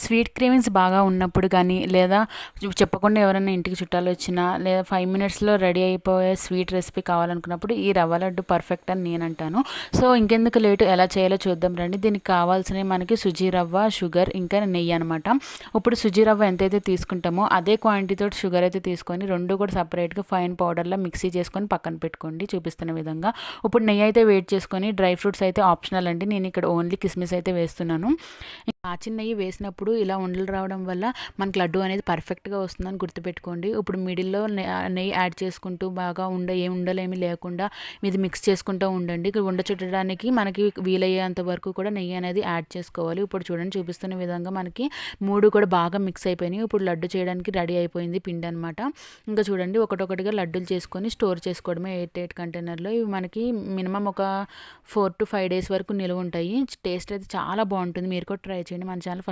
Sweet cravings బాగా ఉన్నప్పుడు కానీ, లేదా చెప్పకుండా ఎవరైనా ఇంటికి చుట్టాలు వచ్చినా, లేదా 5 మినిట్స్లో రెడీ అయిపోయే స్వీట్ రెసిపీ కావాలనుకున్నప్పుడు ఈ రవ్వ లడ్డు పర్ఫెక్ట్ అని నేను అంటాను. సో ఇంకెందుకు లేటు, ఎలా చేయాలో చూద్దాం రండి. దీనికి కావాల్సినవి మనకి సుజీ రవ్వ, షుగర్, ఇంకా నెయ్యి అనమాట. ఇప్పుడు సుజీ రవ్వ ఎంతైతే తీసుకుంటామో అదే క్వాంటిటీతో షుగర్ అయితే తీసుకొని రెండు కూడా సపరేట్గా ఫైన్ పౌడర్లా మిక్సీ చేసుకొని పక్కన పెట్టుకోండి చూపిస్తున్న విధంగా. ఇప్పుడు నెయ్యి అయితే వేడి చేసుకొని, డ్రై ఫ్రూట్స్ అయితే ఆప్షనల్ అండి, నేను ఇక్కడ ఓన్లీ కిస్మిస్ అయితే వేస్తున్నాను. కాచిన నెయ్యి వేసినప్పుడు ఇలా ఉండలు రావడం వల్ల మనకి లడ్డు అనేది పర్ఫెక్ట్గా వస్తుందని గుర్తుపెట్టుకోండి. ఇప్పుడు మిడిల్లో నెయ్యి యాడ్ చేసుకుంటూ బాగా ఉండలేమి లేకుండా ఇది మిక్స్ చేసుకుంటూ ఉండండి. ఉండ చుట్టడానికి మనకి వీలయ్యేంత వరకు కూడా నెయ్యి అనేది యాడ్ చేసుకోవాలి. ఇప్పుడు చూడండి చూపిస్తున్న విధంగా మనకి మూడు కూడా బాగా మిక్స్ అయిపోయినాయి. ఇప్పుడు లడ్డు చేయడానికి రెడీ అయిపోయింది పిండి అనమాట. ఇంకా చూడండి ఒకటొకటిగా లడ్డూలు చేసుకొని స్టోర్ చేసుకోవడమే 8 కంటైనర్లో. ఇవి మనకి మినిమం ఒక 4 to 5 డేస్ వరకు నిలువ ఉంటాయి. టేస్ట్ అయితే చాలా బాగుంటుంది. మీరు కూడా ట్రై చేయండి. మన ఛానల్